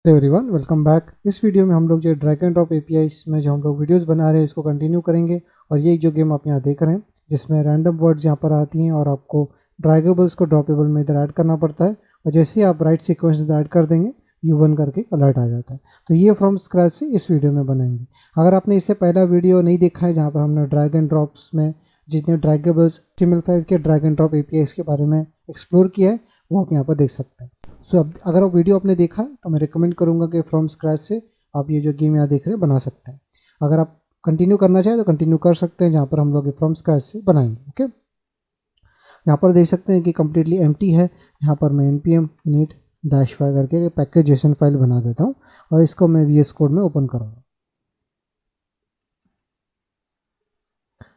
Hello everyone, welcome back. इस video में हम लोग जो ड्रैग एंड ड्रॉप एपीआईज में जो हम लोग वीडियोस बना रहे हैं इसको कंटिन्यू करेंगे। और ये जो गेम आप यहाँ देख रहे हैं जिसमें रैंडम वर्ड्स यहाँ पर आती हैं और आपको ड्रैगेबल्स को ड्रॉपेबल में इधर ऐड करना पड़ता है। और जैसे ही आप राइट सीक्वेंस इधर ऐड कर देंगे U1 करके अलर्ट आ जाता है। तो ये फ्रॉम स्क्रैच से इस वीडियो में बनाएंगे। अगर आपने इससे पहला वीडियो नहीं देखा है जहाँ पर हमने ड्रैग एंड ड्रॉप्स में जितने ड्रैगेबल्स HTML5 के ड्रैग एंड ड्रॉप एपीआईज के बारे में एक्सप्लोर किया है वो आप यहाँ पर देख सकते हैं। सो अब अगर आप वीडियो आपने देखा है तो मैं रिकमेंड करूँगा कि फ्रॉम स्क्रैच से आप ये जो गेम यहाँ देख रहे हैं बना सकते हैं। अगर आप कंटिन्यू करना चाहें तो कंटिन्यू कर सकते हैं, जहाँ पर हम लोग फ्रॉम स्क्रैच से बनाएंगे। ओके, यहाँ पर देख सकते हैं कि कम्प्लीटली एम्प्टी है। यहाँ पर मैं npm init -y करके पैकेज जेसन फाइल बना देता हूँ और इसको मैं VS कोड में ओपन करूँगा।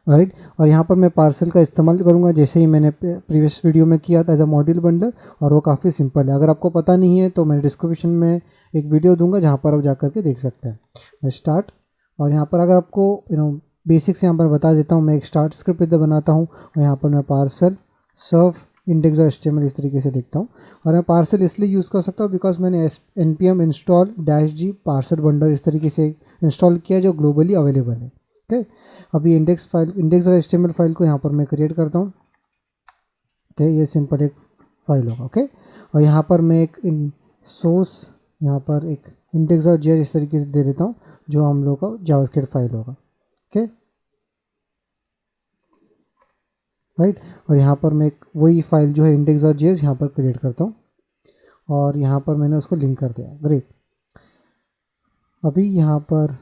राइट, और यहाँ पर मैं पार्सल का इस्तेमाल करूँगा जैसे ही मैंने प्रीवियस वीडियो में किया था एज अ मॉड्यूल बंडल, और वो काफ़ी सिंपल है। अगर आपको पता नहीं है तो मैं डिस्क्रिप्शन में एक वीडियो दूंगा जहाँ पर आप जा करके देख सकते हैं। मैं स्टार्ट, और यहाँ पर अगर आपको बेसिक्स यहाँ पर बता देता हूँ। मैं एक स्टार्ट स्क्रिप्ट इधर बनाता हूँ और यहाँ पर मैं पार्सल सर्व इंडेक्स और HTML इस तरीके से लिखता हूँ। और मैं पार्सल इसलिए यूज़ कर सकता हूँ बिकॉज मैंने npm install -g parcel bundle इस तरीके से इंस्टॉल किया जो ग्लोबली अवेलेबल है। ओके, अभी इंडेक्स और HTML फाइल को यहाँ पर मैं क्रिएट करता हूँ। ओके, ये सिंपल एक फाइल होगा। ओके, और यहाँ पर मैं एक सोर्स यहाँ पर एक इंडेक्स और जेस इस तरीके से दे देता हूँ जो हम लोग का जावास्क्रिप्ट फाइल होगा। ओके, राइट, और यहाँ पर मैं एक वही फाइल जो है इंडेक्स और जेस यहाँ पर क्रिएट करता हूँ और यहाँ पर मैंने उसको लिंक कर दिया। ग्रेट, अभी यहाँ पर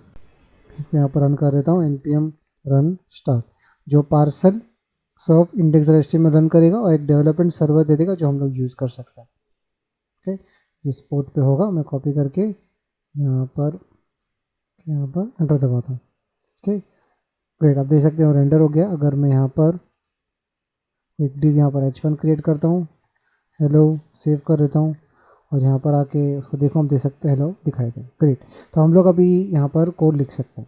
रन कर देता हूँ npm रन स्टार्ट, जो पार्सल सर्व इंडेक्स और HTML रन करेगा और एक डेवलपमेंट सर्वर दे देगा जो हम लोग यूज़ कर सकते हैं। ओके, इस पोर्ट पे होगा। मैं कॉपी करके यहाँ पर एंटर दबाता हूँ। ओके, ग्रेट, आप देख सकते हो रेंडर हो गया। अगर मैं यहाँ पर एक डिव यहाँ पर h1 क्रिएट करता हूँ, हेलो सेव कर देता हूँ और यहाँ पर आके उसको देखो, हम देख सकते हैं हेलो दिखाई दे। ग्रेट, तो हम लोग अभी यहाँ पर कोड लिख सकते हैं।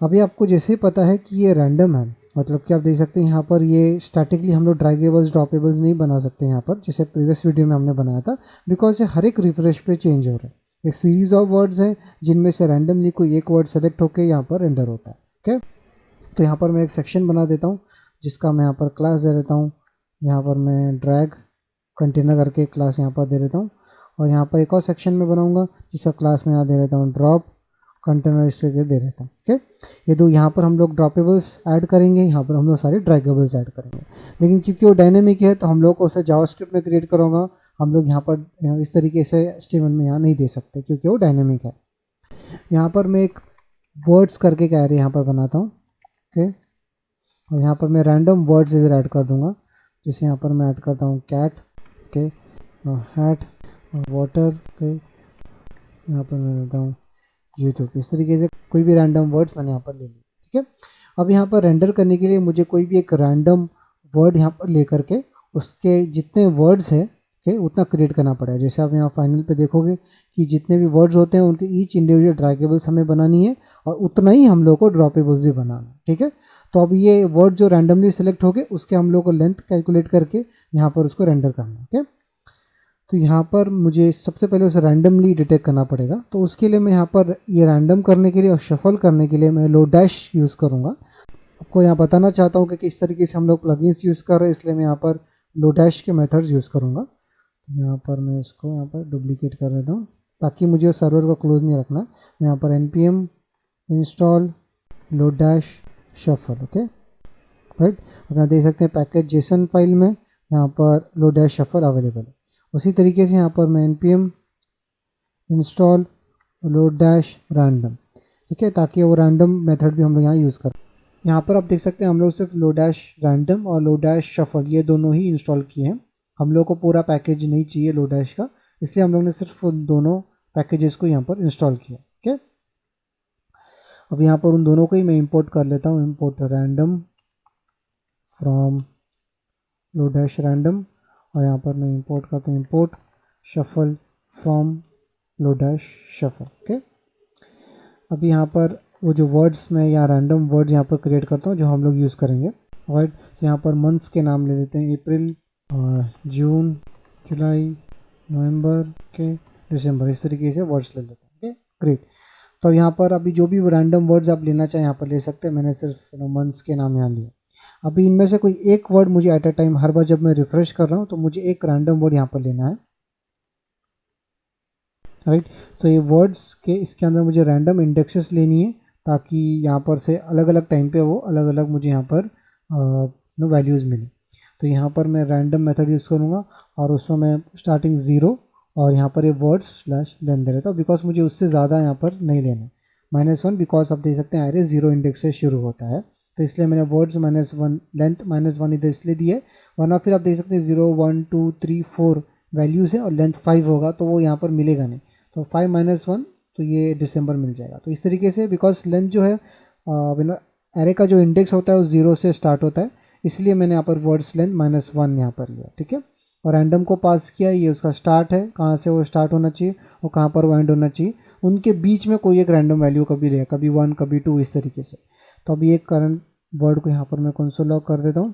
अभी आपको जैसे पता है कि ये रैंडम है, मतलब कि आप देख सकते हैं यहाँ पर ये स्टैटिकली हम लोग ड्रैगेबल्स ड्रॉपेबल्स नहीं बना सकते यहाँ पर जैसे प्रीवियस वीडियो में हमने बनाया था, बिकॉज ये हर एक रिफ्रेश पे चेंज हो रहा है। एक सीरीज ऑफ वर्ड्स हैं जिनमें से रैंडमली कोई एक वर्ड सेलेक्ट होकर यहाँ पर रेंडर होता है। ओके, तो यहाँ पर मैं एक सेक्शन बना देता हूँ जिसका मैं यहाँ पर क्लास दे देता हूँ। यहाँ पर मैं ड्रैग कंटेनर करके क्लास यहाँ पर दे देता हूँ और यहाँ पर एक और सेक्शन में बनाऊँगा जिसका क्लास मैं यहाँ दे देता हूँ ड्रॉप कंटेनर इस तरीके दे देता हूँ। ओके, ये दो यहाँ पर हम लोग ड्रॉपेबल्स ऐड करेंगे, यहाँ पर हम लोग सारे ड्रैगेबल्स ऐड करेंगे। लेकिन क्योंकि वो डायनेमिक है तो हम लोग को उसे जावास्क्रिप्ट में क्रिएट करूँगा। हम लोग यहाँ पर इस तरीके से HTML में यहाँ नहीं दे सकते क्योंकि वो डायनेमिक है। यहाँ पर मैं एक वर्ड्स करके एक एरे यहाँ पर बनाता हूँ। ओके, और यहाँ पर मैं रैंडम वर्ड्स इधर ऐड कर दूँगा। जैसे यहाँ पर मैं ऐड करता हूँ cat, okay, hat, water, okay, यहाँ पर मैं देता हूँ यूट्यूब। इस तरीके से कोई भी रैंडम वर्ड्स मैंने यहाँ पर ले लिए। ठीक है, अब यहाँ पर रेंडर करने के लिए मुझे कोई भी एक रैंडम वर्ड यहाँ पर ले करके उसके जितने वर्ड्स हैं ओके उतना क्रिएट करना पड़ेगा। जैसे आप यहाँ फाइनल पे देखोगे कि जितने भी वर्ड्स होते हैं उनके ईच इंडिविजुअल ड्रैगेबल्स हमें बनानी है और उतना ही हम लोग को ड्रॉपेबल्स भी बनाना है। ठीक है, तो अब ये वर्ड जो रैंडमली सेलेक्ट हो गए उसके हम लोग को लेंथ कैलकुलेट करके यहाँ पर उसको रेंडर करना है। ओके, तो यहाँ पर मुझे सबसे पहले उसे रैंडमली डिटेक्ट करना पड़ेगा। तो उसके लिए मैं यहाँ पर ये रैंडम करने के लिए और शफल करने के लिए मैं लो डैश यूज़ करूँगा। आपको यहाँ बताना चाहता हूँ कि किस तरीके से हम लोग प्लगइन्स यूज़ कर रहे हैं, इसलिए मैं यहाँ पर लो डैश के मेथड्स यूज़ करूँगा। यहाँ पर मैं इसको यहाँ पर डुप्लीकेट कर देता हूँ ताकि मुझे सर्वर को क्लोज नहीं रखना। मैं यहाँ पर npm इंस्टॉल लो डैश शफल। ओके, राइट, अब यहाँ देख सकते हैं पैकेज जेसन फाइल में यहाँ पर लो डैश शफल अवेलेबल है। उसी तरीके से यहाँ पर मैं npm इंस्टॉल लो डैश रैंडम, ठीक है, ताकि वो रैंडम मेथड भी हम लोग यहाँ यूज़ करें। यहाँ पर आप देख सकते हैं हम लोग सिर्फ लो डैश रैंडम और लो डैश शफल ये दोनों ही इंस्टॉल किए हैं। हम लोग को पूरा पैकेज नहीं चाहिए लो डैश का, इसलिए हम लोग ने सिर्फ उन दोनों पैकेजेस को यहाँ पर इंस्टॉल किया। ओके, अब यहाँ पर उन दोनों को ही मैं इंपोर्ट कर लेता हूँ। Import random from low dash random, और यहाँ पर मैं इंपोर्ट करता हूँ import shuffle from low dash shuffle. Okay, अब यहाँ पर वो जो वर्ड्स में या रैंडम वर्ड्स यहाँ पर क्रिएट करता हूँ जो हम लोग यूज़ करेंगे। राइट, तो यहाँ पर मंथ्स के नाम ले लेते हैं अप्रैल, जून, जुलाई, नवंबर के, दिसंबर, इस तरीके से वर्ड्स ले लेते हैं। Okay great. तो यहाँ पर अभी जो भी रैंडम वर्ड्स आप लेना चाहें यहाँ पर ले सकते हैं। मैंने सिर्फ मंथ्स के नाम यहाँ लिए। अभी इनमें से कोई एक वर्ड मुझे एट अ टाइम, हर बार जब मैं रिफ्रेश कर रहा हूँ तो मुझे एक रैंडम वर्ड यहाँ पर लेना है, राइट। सो ये वर्ड्स के इसके अंदर मुझे रैंडम इंडेक्सेस लेनी है, ताकि यहाँ पर से अलग अलग टाइम पे वो अलग अलग मुझे यहाँ पर वैल्यूज़ मिले। तो यहाँ पर मैं रैंडम मेथड यूज़ करूँगा और उसमें मैं स्टार्टिंग 0 और यहाँ पर ये वर्ड्स स्लैश लेन दे रहता हूँ, बिकॉज मुझे उससे ज़्यादा यहाँ पर नहीं लेना है। -1 बिकॉज आप देख सकते हैं एरे 0 इंडेक्स से शुरू होता है, तो इसलिए मैंने वर्ड्स -1 लेंथ -1 इधर इसलिए दी है, वरना फिर आप देख सकते हैं 0 1 2 3 4 वैल्यूज़ है और लेंथ 5 होगा तो वो यहाँ पर मिलेगा नहीं। तो 5 -1 तो ये दिसंबर मिल जाएगा। तो इस तरीके से, बिकॉज लेंथ जो है एरे का जो इंडेक्स होता है वो 0 से स्टार्ट होता है, इसलिए मैंने यहाँ पर वर्ड्स लेंथ -1 यहाँ पर लिया, ठीक है। और रैंडम को पास किया, ये उसका स्टार्ट है, कहाँ से वो स्टार्ट होना चाहिए और कहाँ पर वो एंड होना चाहिए, उनके बीच में कोई एक रैंडम वैल्यू कभी ले, कभी 1 कभी 2 इस तरीके से। तो अभी एक करंट वर्ड को यहाँ पर मैं कंसोल लॉग कर देता हूँ,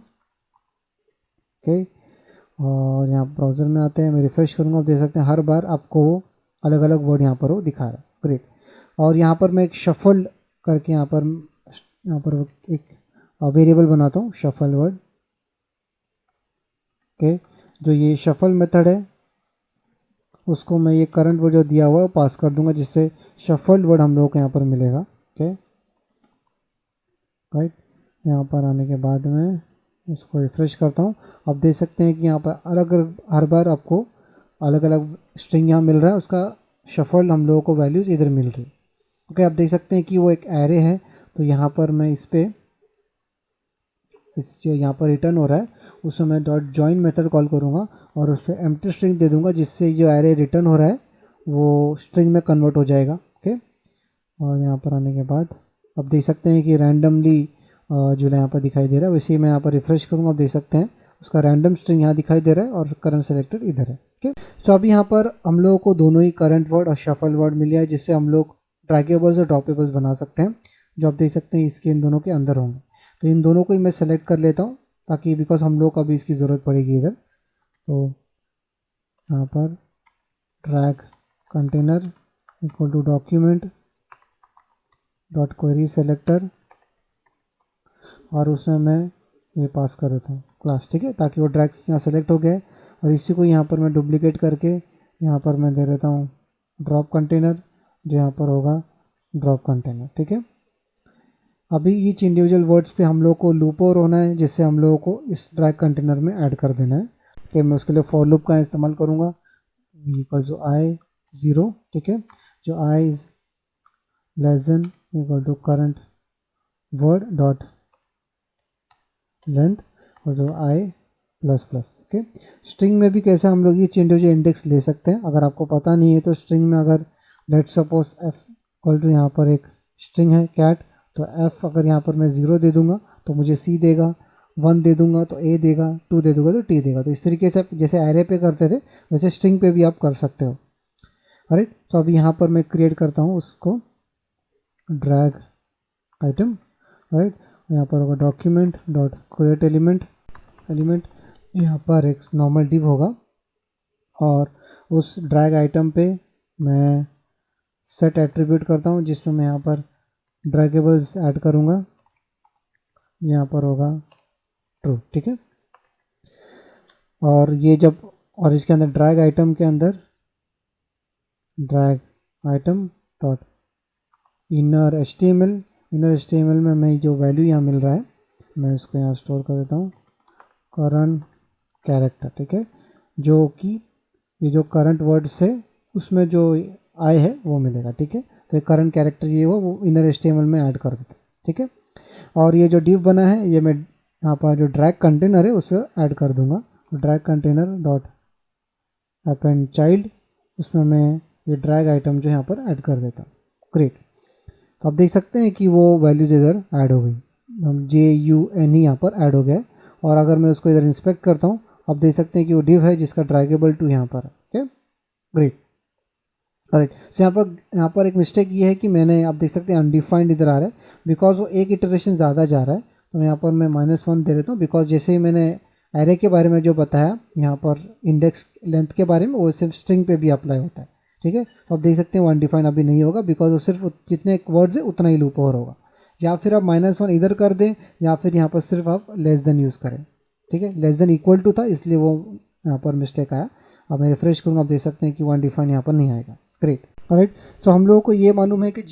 ओके। और यहाँ ब्राउज़र में आते हैं, मैं रिफ्रेश करूँगा, आप देख सकते हैं हर बार आपको अलग अलग वर्ड यहाँ पर वो दिखा रहा है, ग्रेट। और यहाँ पर मैं एक शफल करके यहाँ पर एक वेरिएबल बनाता हूँ, शफल वर्ड, ओके। जो ये शफल मेथड है उसको मैं ये करंट वर्ड जो दिया हुआ है पास कर दूंगा, जिससे शफल्ड वर्ड हम लोगों को यहाँ पर मिलेगा, ओके राइट। यहाँ पर आने के बाद में इसको रिफ्रेश करता हूँ, आप देख सकते हैं कि यहाँ पर अलग हर बार आपको अलग अलग स्ट्रिंग यहाँ मिल रहा है, उसका शफल्ड हम लोगों को वैल्यूज़ इधर मिल रही है, ओके। आप देख सकते हैं कि वो एक एरे है, तो यहाँ पर मैं इस जो यहाँ पर रिटर्न हो रहा है उसमें मैं डॉट जॉइन मेथड कॉल करूँगा और उस पर एम्प्टी स्ट्रिंग दे दूँगा, जिससे जो एरे रिटर्न हो रहा है वो स्ट्रिंग में कन्वर्ट हो जाएगा, ओके। और यहाँ पर आने के बाद आप देख सकते हैं कि रैंडमली जो यहाँ पर दिखाई दे रहा है, वैसे ही मैं यहाँ पर रिफ्रेश करूँगा, आप देख सकते हैं उसका रैंडम स्ट्रिंग यहाँ दिखाई दे रहा है और करंट सेलेक्टेड इधर है, ओके। सो अभी यहाँ पर हम लोगों को दोनों ही करंट वर्ड और शफल वर्ड मिल गया है, जिससे हम लोग ड्रैगेबल्स और ड्रॉपेबल्स बना सकते हैं, जो आप देख सकते हैं इसके इन दोनों के अंदर होंगे। तो इन दोनों को ही मैं सेलेक्ट कर लेता हूँ, ताकि बिकॉज हम लोग को अभी इसकी ज़रूरत पड़ेगी इधर। तो यहाँ पर drag container equal to document dot query selector, और उसमें मैं ये पास कर देता हूँ क्लास, ठीक है, ताकि वो ड्रैग यहाँ सेलेक्ट हो गए। और इसी को यहाँ पर मैं डुप्लीकेट करके यहाँ पर मैं दे देता हूँ ड्रॉप कंटेनर, जो यहाँ पर होगा ड्रॉप कंटेनर, ठीक है। अभी ईच इंडिविजुअल वर्ड्स पे हम लोग को लूप और होना है, जिससे हम लोगों को इस ड्रैग कंटेनर में ऐड कर देना है, कि मैं उसके लिए फॉर लूप का इस्तेमाल करूँगा, इक्वल टू आई 0, ठीक है, जो I is less than equal to current word dot length और जो I plus plus, okay. String में भी कैसे हम लोग ईच इंडिविजुअल इंडेक्स ले सकते हैं, अगर आपको पता नहीं है तो स्ट्रिंग में अगर let suppose F equal to यहाँ पर एक स्ट्रिंग है कैट, तो एफ अगर यहाँ पर मैं 0 दे दूंगा तो मुझे सी देगा, 1 दे दूंगा तो ए देगा, 2 दे दूंगा तो टी देगा। तो इस तरीके से जैसे एरे पे करते थे वैसे स्ट्रिंग पे भी आप कर सकते हो, राइट। तो अभी यहाँ पर मैं क्रिएट करता हूँ उसको ड्रैग आइटम, राइट। यहाँ पर होगा डॉक्यूमेंट डॉट क्रिएट एलिमेंट, यहाँ पर एक नॉर्मल डिव होगा और उस ड्रैग आइटम पे मैं सेट एट्रीब्यूट करता हूँ, जिसमें मैं यहाँ पर ड्रैगेबल्स ऐड करूँगा, यहाँ पर होगा ट्रू, ठीक है। और ये जब और इसके अंदर ड्रैग आइटम के अंदर drag item dot inner HTML में मैं जो वैल्यू यहाँ मिल रहा है मैं इसको यहाँ स्टोर कर देता हूँ करंट कैरेक्टर, ठीक है, जो कि ये जो करंट वर्ड से उसमें जो आई है वो मिलेगा, ठीक है। तो ये करंट कैरेक्टर ये वो इनर एचटीएमएल में ऐड कर देता हूँ, ठीक है। और ये जो डिव बना है ये मैं यहाँ पर जो ड्रैग कंटेनर है उसमें ऐड कर दूंगा, drag container dot append child, उसमें मैं ये ड्रैग आइटम जो यहाँ पर ऐड कर देता हूँ, ग्रेट। तो आप देख सकते हैं कि वो वैल्यूज इधर ऐड हो गई, JUNE यहाँ पर ऐड हो गया। और अगर मैं उसको इधर इंस्पेक्ट करता हूँ आप देख सकते हैं कि वो डिव है जिसका ड्रैगेबल टू यहाँ पर है, ओके ग्रेट, राइट। सो यहाँ पर एक मिस्टेक ये है कि मैंने आप देख सकते हैं अनडिफाइंड इधर आ रहा है, बिकॉज वो एक इटरेशन ज़्यादा जा रहा है। तो यहाँ पर मैं -1 दे देता हूँ, बिकॉज जैसे ही मैंने एरे के बारे में जो बताया यहाँ पर इंडेक्स लेंथ के बारे में वो सिर्फ स्ट्रिंग पे भी अप्लाई होता है, ठीक है। तो आप देख सकते हैं वन डिफाइन अभी नहीं होगा, बिकॉज वो सिर्फ जितने वर्ड्स है उतना ही लूप ओवर होगा। या फिर आप -1 इधर कर दें, या फिर यहाँ पर सिर्फ आप लेस देन यूज़ करें, ठीक है। लेस देन इक्वल टू था इसलिए वो यहाँ पर मिस्टेक आया। अब मैं रिफ्रेश करूँगा, आप देख सकते हैं कि वन डिफाइन यहाँ पर नहीं आएगा। Great, right. सो हम लोगों को ये मालूम है कि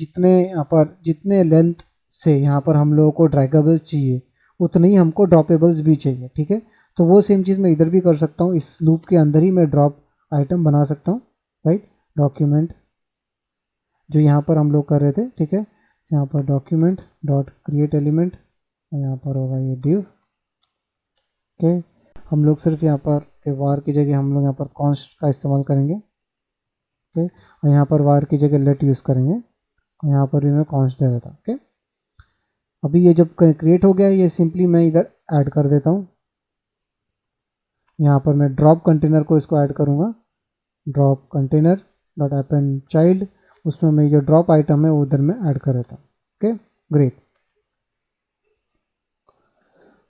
जितने लेंथ से यहाँ पर हम लोगों को ड्रैगेबल चाहिए उतने ही हमको ड्रॉपेबल्स भी चाहिए, ठीक है। तो वो सेम चीज़ मैं इधर भी कर सकता हूँ, इस लूप के अंदर ही मैं ड्रॉप आइटम बना सकता हूँ, राइट। डॉक्यूमेंट जो यहाँ पर हम लोग कर रहे थे, ठीक है। यहाँ पर डॉक्यूमेंट डॉट क्रिएट एलिमेंट और यहाँ पर होगा ये div, ओके। हम लोग सिर्फ यहाँ पर वार की जगह हम लोग यहाँ पर कॉन्स्ट का इस्तेमाल करेंगे, ओके। और यहाँ पर वार की जगह लेट यूज़ करेंगे और यहाँ पर भी मैं कॉन्स्ट दे रहा था, ओके। अभी ये जब क्रिएट हो गया, ये सिंपली मैं इधर ऐड कर देता हूँ। यहाँ पर मैं ड्रॉप कंटेनर को इसको ऐड करूँगा, drop container dot append child, उसमें मैं जो ड्रॉप आइटम है वो उधर में ऐड कर देता हूँ, ओके। ग्रेट।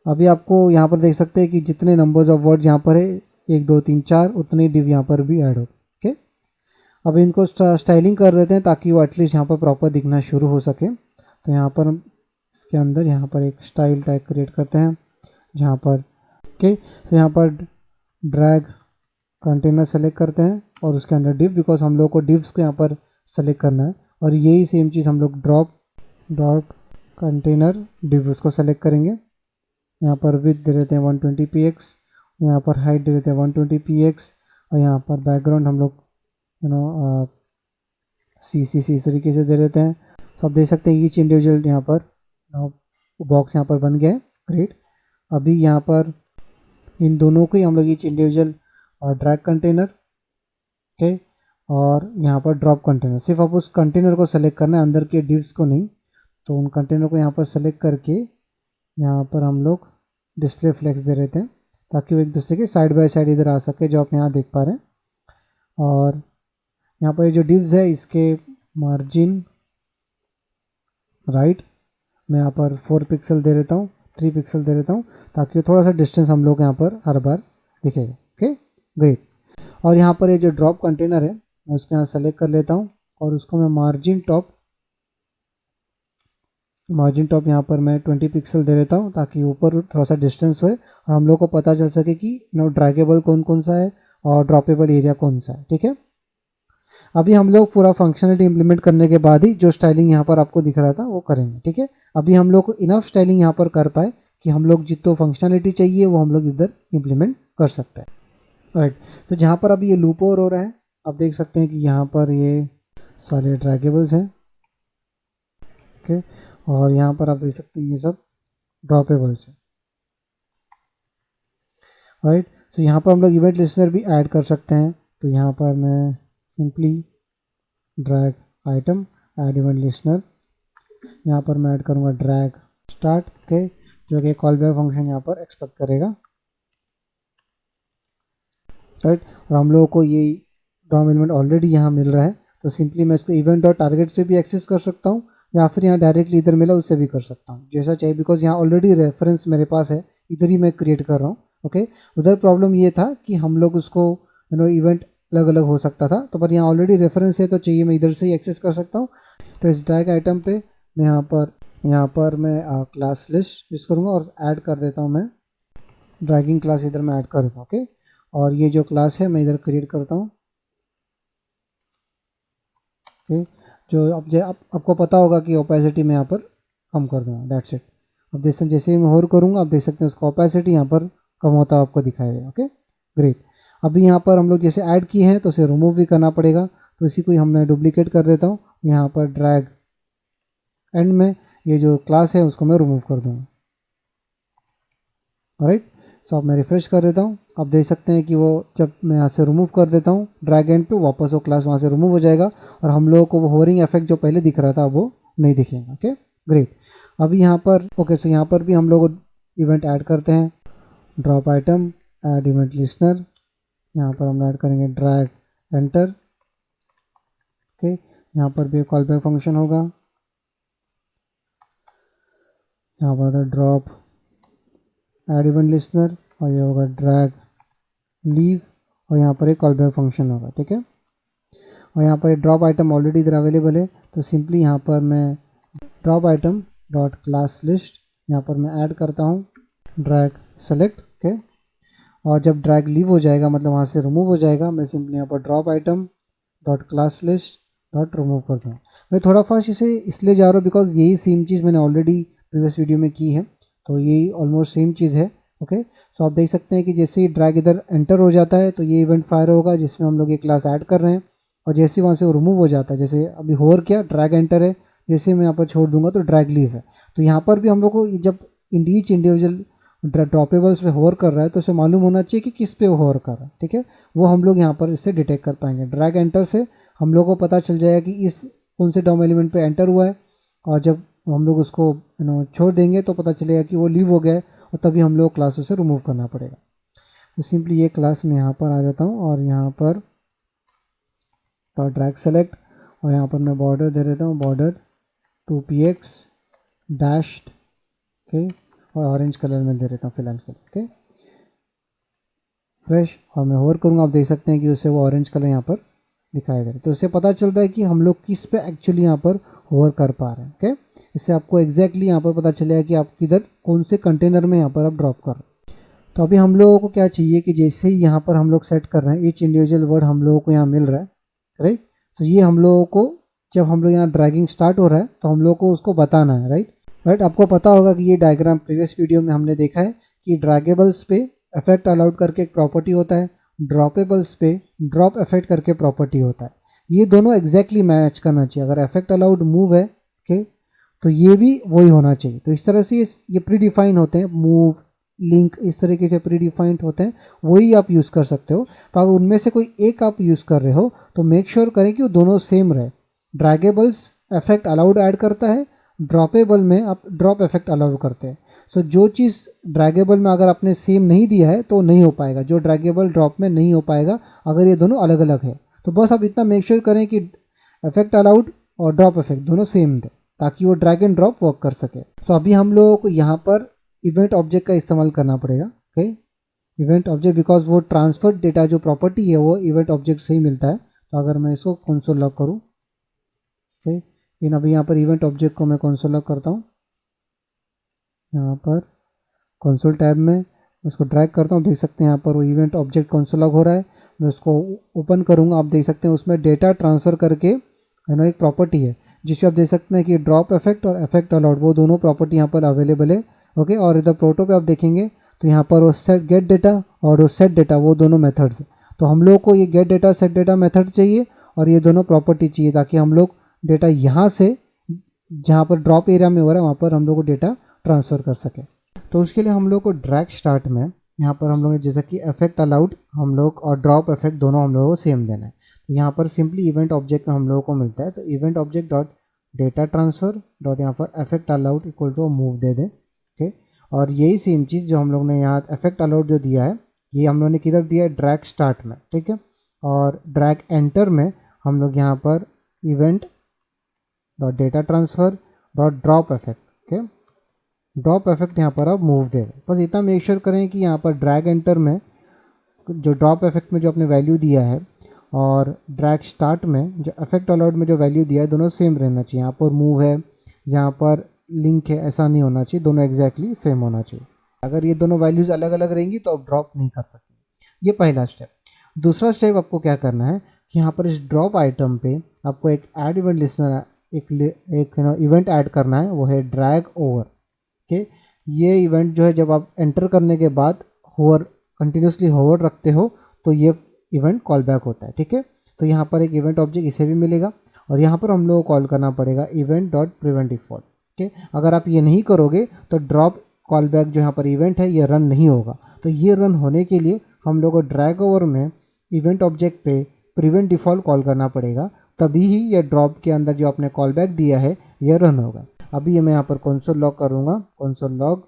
अभी आपको यहाँ पर देख सकते हैं कि जितने नंबर्स ऑफ वर्ड्स यहाँ पर है 1 2 3 4 उतने डिव यहाँ पर भी ऐड हो, ओके। अब इनको स्टाइलिंग कर देते हैं ताकि वो एटलीस्ट यहाँ पर प्रॉपर दिखना शुरू हो सके। तो यहाँ पर हम इसके अंदर यहाँ पर एक स्टाइल टैग क्रिएट करते हैं जहाँ पर, ओके। तो यहाँ पर ड्रैग कंटेनर सेलेक्ट करते हैं और उसके अंदर डिव, बिकॉज हम लोग को डिव्स को यहाँ पर सेलेक्ट करना है। और यही सेम चीज़ हम लोग ड्रॉप कंटेनर डिव उसको सेलेक्ट करेंगे। यहाँ पर विथ दे देते हैं 120px, यहाँ पर हाइट दे देते हैं 120px और यहाँ पर बैकग्राउंड हम लोग CC इस तरीके से दे देते हैं। तो आप देख सकते हैं ईच इंडिविजुअल यहाँ पर बॉक्स यहाँ पर बन गया है। ग्रेट। अभी यहाँ पर इन दोनों को ही हम लोग each individual drag container, okay, और यहाँ पर ड्रॉप कंटेनर, सिर्फ आप उस कंटेनर को सेलेक्ट करना है, अंदर के डिव्स को नहीं। तो उन कंटेनर को यहाँ पर सेलेक्ट करके यहाँ पर हम लोग डिस्प्ले फ्लेक्स दे देते हैं ताकि वो एक दूसरे के साइड बाय साइड इधर आ सके, जो आप यहाँ देख पा रहे हैं। और यहाँ पर जो डिव्स है इसके मार्जिन राइट मैं यहाँ पर 4 पिक्सल दे देता हूँ, 3 पिक्सल दे देता हूँ ताकि थोड़ा सा डिस्टेंस हम लोग यहाँ पर हर बार दिखेगा, ओके। ग्रेट। और यहाँ पर ये जो ड्रॉप कंटेनर है मैं उसको यहाँ सेलेक्ट कर लेता हूँ और उसको मैं मार्जिन टॉप यहाँ पर मैं 20 पिक्सल दे देता हूँ ताकि ऊपर थोड़ा सा डिस्टेंस होए और हम लोग को पता चल सके कि ड्रैगेबल कौन कौन सा है और ड्रॉपेबल एरिया कौन सा है, ठीक है। अभी हम लोग पूरा फंक्शनलिटी इंप्लीमेंट करने के बाद ही जो स्टाइलिंग यहाँ पर आपको दिख रहा था वो करेंगे, ठीक है। अभी हम लोग को इनफ स्टाइलिंग यहाँ पर कर पाए कि हम लोग जितना फंक्शनलिटी चाहिए वो हम लोग इधर इंप्लीमेंट कर सकते हैं, राइट। तो जहाँ पर अभी ये लूप ओवर हो रहा है आप देख सकते हैं कि यहाँ पर ये सारे ड्रैगेबल्स हैं, ओके। और यहाँ पर आप देख सकते हैं ये सब ड्रॉपेबल्स हैं, राइट। तो यहाँ पर हम लोग इवेंट लिस्टनर भी ऐड कर सकते हैं। तो यहाँ पर मैं simply drag item add event listener, यहाँ पर मैं ऐड करूँगा ड्रैग स्टार्ट, ओके, जो कि कॉल बैक फंक्शन यहाँ पर एक्सपेक्ट करेगा, राइट। और हम लोगों को ये ड्रॉम एलिमेंट ऑलरेडी यहाँ मिल रहा है तो सिंपली मैं इसको इवेंट डॉट टारगेट से भी एक्सेस कर सकता हूँ या फिर यहाँ डायरेक्टली इधर मिला उससे भी कर सकता हूँ, जैसा चाहिए, बिकॉज यहाँ ऑलरेडी रेफरेंस मेरे पास है, इधर ही मैं क्रिएट कर रहा हूँ, ओके। उधर प्रॉब्लम ये था कि हम लोग उसको इवेंट अलग अलग हो सकता था, तो पर यहाँ ऑलरेडी रेफरेंस है तो चाहिए मैं इधर से ही एक्सेस कर सकता हूँ। तो इस ड्रैग आइटम पे मैं यहाँ पर मैं क्लास लिस्ट यूज़ करूँगा और ऐड कर देता हूँ, मैं ड्रैगिंग क्लास इधर मैं ऐड कर देता हूँ, ओके। और ये जो क्लास है मैं इधर क्रिएट करता हूँ, ओके। जो आपको पता होगा कि ओपेसिटी मैं यहाँ पर कम कर दूँगा, दैट्स इट। अब देख सकते जैसे ही मैं होर करूँगा आप देख सकते हैं उसका ओपेसिटी यहाँ पर कम होता आपको दिखाई देगा, ओके। ग्रेट। अभी यहाँ पर हम लोग जैसे ऐड किए हैं तो उसे रिमूव भी करना पड़ेगा, तो इसी को ही मैं डुप्लीकेट कर देता हूँ। यहाँ पर ड्रैग एंड में ये जो क्लास है उसको मैं रिमूव कर दूँगा, राइट। सो अब मैं रिफ्रेश कर देता हूँ, आप देख सकते हैं कि वो जब मैं यहाँ से रिमूव कर देता हूँ ड्रैग एंड पे वापस वो क्लास वहाँ से रिमूव हो जाएगा और हम लोगों को वो होवरिंग इफेक्ट जो पहले दिख रहा था वो नहीं दिखेगा, ओके। ग्रेट। अभी यहाँ पर ओके, सो यहाँ पर भी हम लोग इवेंट ऐड करते हैं, drop item add event listener, यहाँ पर हम ऐड करेंगे ड्रैग एंटर, ओके। यहाँ पर भी कॉल बैक फंक्शन होगा, यहाँ पर ड्रॉप ऐड इवेंट लिस्टनर और ये होगा ड्रैग लीव और यहाँ पर एक कॉल बैक फंक्शन होगा, ठीक है। और यहाँ पर ड्रॉप आइटम ऑलरेडी इधर अवेलेबल है, तो सिंपली यहाँ पर मैं drop item dot class list यहाँ पर मैं ऐड करता हूँ ड्रैग सेलेक्ट। ओके, और जब ड्रैग लीव हो जाएगा मतलब वहाँ से रिमूव हो जाएगा, मैं सिंपली यहाँ पर drop item dot class list dot remove कर दूँ। मैं थोड़ा फास्ट इसे इसलिए जा रहा हूँ बिकॉज यही सेम चीज़ मैंने ऑलरेडी प्रीवियस वीडियो में की है, तो यही ऑलमोस्ट सेम चीज़ है। ओके, सो आप देख सकते हैं कि जैसे ही ड्रैग इधर एंटर हो जाता है तो ये इवेंट फायर होगा जिसमें हम लोग ये क्लास ऐड कर रहे हैं, और जैसे ही वहाँ से वो रिमूव हो जाता है, जैसे अभी होर क्या ड्रैग एंटर है, जैसे मैं यहाँ पर छोड़ दूंगा तो ड्रैग लीव है। तो यहाँ पर भी हम लोग को जब ईच इंडिविजुअल ड्रॉपेबल्स पे होवर कर रहा है तो उसे मालूम होना चाहिए कि किस पे वो होवर कर रहा है। ठीक है, वो हम लोग यहाँ पर इससे डिटेक्ट कर पाएंगे। ड्रैग एंटर से हम लोग को पता चल जाएगा कि इस कौन से डॉम एलिमेंट पे एंटर हुआ है, और जब हम लोग उसको छोड़ देंगे तो पता चलेगा कि वो लीव हो गया है, और तभी हम लोग क्लास उसे रिमूव करना पड़ेगा। तो सिंपली ये क्लास में यहाँ पर आ जाता हूँ और यहाँ पर ड्रैग सेलेक्ट, और यहाँ पर मैं बॉर्डर दे देता हूँ, बॉर्डर 2px डैश्ड। ओके, और ऑरेंज कलर में दे देता हूँ फिलहाल के लिए। ओके, फ्रेश, और मैं होवर करूँगा, आप देख सकते हैं कि उससे वो ऑरेंज कलर यहाँ पर दिखाई दे रहा है। तो इससे पता चल रहा है कि हम लोग किस पे एक्चुअली यहाँ पर होवर कर पा रहे हैं। ओके, इससे आपको एग्जैक्टली यहाँ पर पता चलेगा कि आप किधर कौन से कंटेनर में यहाँ पर आप ड्रॉप कर रहे हैं। तो अभी हम लोगों को क्या चाहिए कि जैसे ही यहाँ पर हम लोग सेट कर रहे हैं ईच इंडिविजुअल वर्ड हम लोगों को यहाँ मिल रहा है, राइट। तो ये हम लोगों को जब हम लोग यहाँ ड्रैगिंग स्टार्ट हो रहा है तो हम लोग को उसको बताना है, राइट। आपको पता होगा कि ये डायग्राम प्रीवियस वीडियो में हमने देखा है कि ड्रैगेबल्स पे इफेक्ट अलाउड करके एक प्रॉपर्टी होता है, ड्रॉपेबल्स पे ड्रॉप इफेक्ट करके प्रॉपर्टी होता है। ये दोनों एग्जैक्टली मैच करना चाहिए। अगर इफेक्ट अलाउड मूव है, ओके, तो ये भी वही होना चाहिए। तो इस तरह से ये प्री डिफाइन होते हैं, मूव, लिंक, इस तरीके से प्री डिफाइंड होते हैं, वही आप यूज़ कर सकते हो। तो अगर उनमें से कोई एक आप यूज़ कर रहे हो तो मेक श्योर करें कि वो दोनों सेम रहे। ड्रैगेबल्स इफेक्ट अलाउड ऐड करता है, ड्रॉपेबल में आप ड्रॉप इफेक्ट अलाउ करते हैं। सो जो चीज़ ड्रैगेबल में अगर आपने सेम नहीं दिया है तो नहीं हो पाएगा, जो ड्रैगेबल ड्रॉप में नहीं हो पाएगा अगर ये दोनों अलग अलग है। तो बस आप इतना मेक श्योर करें कि इफेक्ट अलाउड और ड्रॉप इफेक्ट दोनों सेम दें ताकि वो ड्रैग एंड ड्रॉप वर्क कर सके। तो अभी हम लोगों को यहाँ पर इवेंट ऑब्जेक्ट का इस्तेमाल करना पड़ेगा। ओके, इवेंट ऑब्जेक्ट बिकॉज वो ट्रांसफर डेटा जो प्रॉपर्टी है वो इवेंट ऑब्जेक्ट से ही मिलता है। तो अगर मैं इसको कंसोल लॉग करूँ, ओके, इन अभी यहाँ पर इवेंट ऑब्जेक्ट को मैं कंसोल लॉग करता हूँ। यहाँ पर कंसोल टैब में उसको ड्रैग करता हूँ, देख सकते हैं यहाँ पर वो इवेंट ऑब्जेक्ट कंसोल लॉग हो रहा है। मैं उसको ओपन करूँगा, आप देख सकते हैं उसमें डेटा ट्रांसफ़र करके एक प्रॉपर्टी है जिससे आप देख सकते हैं कि ड्रॉप इफेक्ट और इफेक्ट अलाउड वो दोनों प्रॉपर्टी यहाँ पर अवेलेबल है। ओके, और इधर प्रोटो पे आप देखेंगे तो यहाँ पर वो सेट गेट डेटा और वो सेट डेटा वो दोनों मेथड्स हैं। तो हम लोग को ये gate data set data method चाहिए और ये दोनों प्रॉपर्टी चाहिए ताकि हम लोग डेटा यहाँ से जहाँ पर ड्रॉप एरिया में हो रहा है वहाँ पर हम लोग को डेटा ट्रांसफ़र कर सके। तो उसके लिए हम लोग को ड्रैग स्टार्ट में यहाँ पर हम लोग ने जैसा कि इफेक्ट अलाउड हम लोग और ड्रॉप इफेक्ट दोनों हम लोगों को सेम देना है। तो यहाँ पर सिंपली इवेंट ऑब्जेक्ट में हम लोगों को मिलता है, तो event object dot data transfer dot यहाँ पर effect allowed equal to move दे दें। ठीक, और यही सेम चीज़ जो हम लोग ने यहाँ इफेक्ट अलाउड जो दिया है ये हम लोग ने किधर दिया है, ड्रैग स्टार्ट में। ठीक है, और ड्रैग एंटर में हम लोग यहाँ पर event dot data transfer dot drop effect, okay, drop effect यहाँ पर आप मूव दे रहे। बस इतना मेक श्योर करें कि यहाँ पर ड्रैग एंटर में जो ड्रॉप इफेक्ट में जो आपने वैल्यू दिया है और ड्रैग स्टार्ट में जो इफेक्ट अलाउड में जो वैल्यू दिया है दोनों सेम रहना चाहिए। यहाँ पर मूव है, यहाँ पर लिंक है, ऐसा नहीं होना चाहिए, दोनों एग्जैक्टली सेम होना चाहिए। अगर ये दोनों वैल्यूज़ अलग अलग रहेंगी तो आप ड्रॉप नहीं कर सकते। ये पहला स्टेप। दूसरा स्टेप आपको क्या करना है कि यहाँ पर इस ड्रॉप आइटम पे आपको एक ऐड इवेंट लिस्नर एक इवेंट ऐड करना है, वो है ड्रैग ओवर। ओके, ये इवेंट जो है जब आप एंटर करने के बाद होवर कंटिन्यूसली होवर रखते हो तो ये इवेंट कॉल बैक होता है। ठीक है, तो यहाँ पर एक इवेंट ऑब्जेक्ट इसे भी मिलेगा और यहाँ पर हम लोग को कॉल करना पड़ेगा इवेंट डॉट प्रिवेंट डिफॉल्ट। ठीक है, अगर आप ये नहीं करोगे तो ड्रॉप कॉल बैक जो यहाँ पर इवेंट है ये रन नहीं होगा। तो ये रन होने के लिए हम लोग को ड्रैग ओवर में इवेंट ऑब्जेक्ट पे प्रिवेंट डिफॉल्ट कॉल करना पड़ेगा, तभी ही ये ड्रॉप के अंदर जो आपने कॉल बैक दिया है ये रन होगा। अभी ये मैं यहाँ पर कंसोल लॉग करूँगा, कंसोल लॉग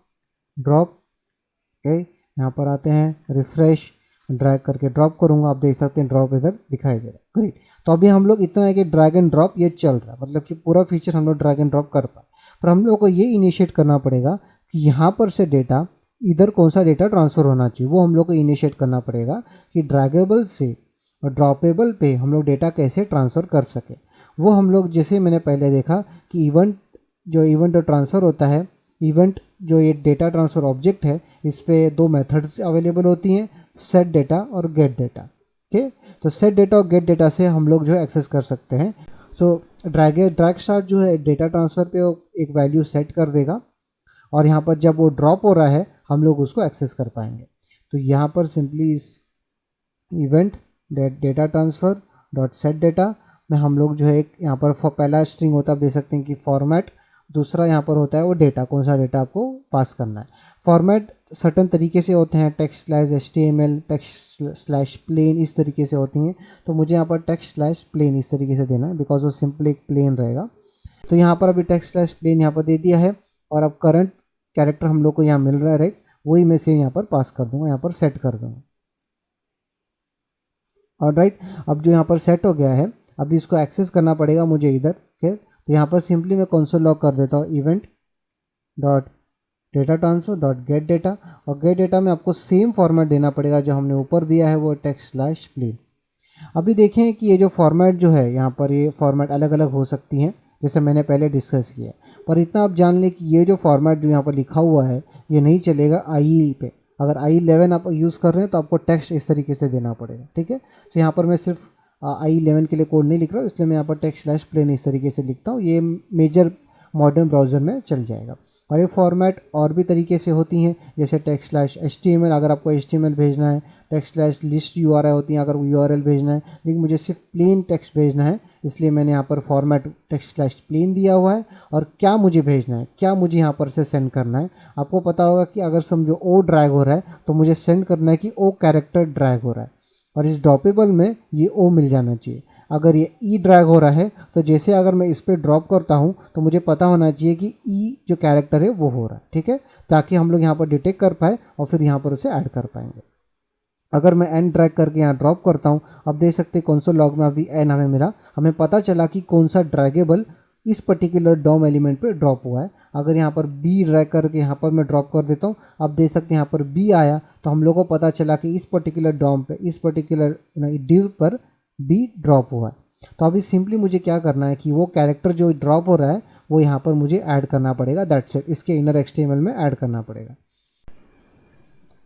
ड्रॉप। ओके, यहाँ पर आते हैं, रिफ्रेश ड्रैग करके ड्रॉप करूँगा, आप देख सकते हैं ड्रॉप इधर दिखाई दे रहा है। ग्रेट, तो अभी हम लोग इतना है कि ड्रैग एंड ड्रॉप ये चल रहा है, मतलब कि पूरा फीचर हम लोग ड्रैग एंड ड्रॉप कर पाए। पर हम लोग को ये इनिशिएट करना पड़ेगा कि यहाँ पर से डेटा इधर कौन सा डेटा ट्रांसफ़र होना चाहिए, वो हम लोग को इनिशिएट करना पड़ेगा कि ड्रैगेबल से ड्रॉपेबल पे हम लोग डेटा कैसे ट्रांसफ़र कर सके, वो हम लोग जैसे मैंने पहले देखा कि इवेंट ट्रांसफ़र होता है, इवेंट जो ये डेटा ट्रांसफ़र ऑब्जेक्ट है, इस पे दो मेथड्स अवेलेबल होती हैं, सेट डेटा और गेट डेटा। ओके, तो सेट डेटा और गेट डेटा से हम लोग जो है एक्सेस कर सकते हैं। सो ड्रैग स्टार्ट जो है डेटा ट्रांसफ़र पे वो एक वैल्यू सेट कर देगा और यहाँ पर जब वो ड्रॉप हो रहा है हम लोग उसको एक्सेस कर पाएंगे। तो यहाँ पर सिंपली इस event data transfer dot set data में हम लोग जो है एक यहाँ पर पहला स्ट्रिंग होता है, आप देख सकते हैं कि फॉर्मेट, दूसरा यहाँ पर होता है वो डेटा, कौन सा डेटा आपको पास करना है। फॉर्मेट सर्टन तरीके से होते हैं, text slash HTML, text slash plain, इस तरीके से होती हैं। तो मुझे यहाँ पर टेक्स्ट स्लैश प्लेन इस तरीके से देना है बिकॉज वो सिंपली एक प्लेन रहेगा। तो यहाँ पर अभी टेक्स्ट स्लैश प्लेन यहाँ पर दे दिया है और अब करंट कैरेक्टर हम लोग को यहाँ मिल रहा है, राइट, वही मैं सेम यहाँ पर पास कर दूंगा, यहाँ पर सेट कर दूंगा। और राइट, अब जो यहाँ पर सेट हो गया है, अभी इसको एक्सेस करना पड़ेगा मुझे इधर। ओके, तो यहाँ पर सिंपली मैं कंसोल लॉग कर देता हूँ event dot data transfer dot gate data, और गेट डेटा में आपको सेम फॉर्मेट देना पड़ेगा जो हमने ऊपर दिया है, वो टेक्स्ट स्लैश प्लेन। अभी देखें कि ये जो फॉर्मेट जो है यहाँ पर, ये फॉर्मेट अलग अलग हो सकती हैं जैसे मैंने पहले डिस्कस किया, पर इतना आप जान लें कि ये जो फॉर्मेट जो यहाँ पर लिखा हुआ है ये नहीं चलेगा IE पे। अगर I11 आप यूज़ कर रहे हैं तो आपको टेक्स्ट इस तरीके से देना पड़ेगा, ठीक है। तो यहाँ पर मैं सिर्फ I11 के लिए कोड नहीं लिख रहा हूँ, इसलिए मैं यहाँ पर टेक्स्ट स्लैश प्लेन इस तरीके से लिखता हूँ, ये मेजर मॉडर्न ब्राउज़र में चल जाएगा। और ये फॉर्मेट और भी तरीके से होती हैं, जैसे टेक्स्ट स्लैश HTML, अगर आपको HTML भेजना है, टेक्स्ट स्लैश लिस्ट URI होती हैं अगर URL भेजना है, लेकिन मुझे सिर्फ प्लेन टेक्स्ट भेजना है, इसलिए मैंने यहाँ पर फॉर्मेट टेक्स्ट स्लैश प्लेन दिया हुआ है। और क्या मुझे भेजना है, क्या मुझे यहाँ पर से सेंड करना है, आपको पता होगा कि अगर समझो O ड्रैग हो रहा है तो मुझे सेंड करना है कि O कैरेक्टर ड्रैग हो रहा है, और इस ड्रॉपेबल में ये O मिल जाना चाहिए। अगर ये E ड्रैग हो रहा है तो जैसे अगर मैं इस पर ड्रॉप करता हूँ तो मुझे पता होना चाहिए कि E जो कैरेक्टर है वो हो रहा है, ठीक है, ताकि हम लोग यहाँ पर डिटेक्ट कर पाए और फिर यहाँ पर उसे ऐड कर पाएंगे। अगर मैं N ड्रैग करके यहाँ ड्रॉप करता हूँ, अब देख सकते हैं कंसोल लॉग में अभी N हमें मिला, हमें पता चला कि कौन सा ड्रैगेबल इस पर्टिकुलर डॉम एलिमेंट पे ड्रॉप हुआ है। अगर यहाँ पर B ड्रैग करके यहाँ पर मैं ड्रॉप कर देता हूँ, अब देख सकते हैं यहाँ पर B आया, तो हम लोग को पता चला कि इस पर्टिकुलर डॉम पे, इस पर्टिकुलर डिव पर B ड्रॉप हुआ है। तो अभी सिंपली मुझे क्या करना है कि वो कैरेक्टर जो ड्रॉप हो रहा है वो यहाँ पर मुझे ऐड करना पड़ेगा, दैट्स इट, इसके इनर HTML में ऐड करना पड़ेगा,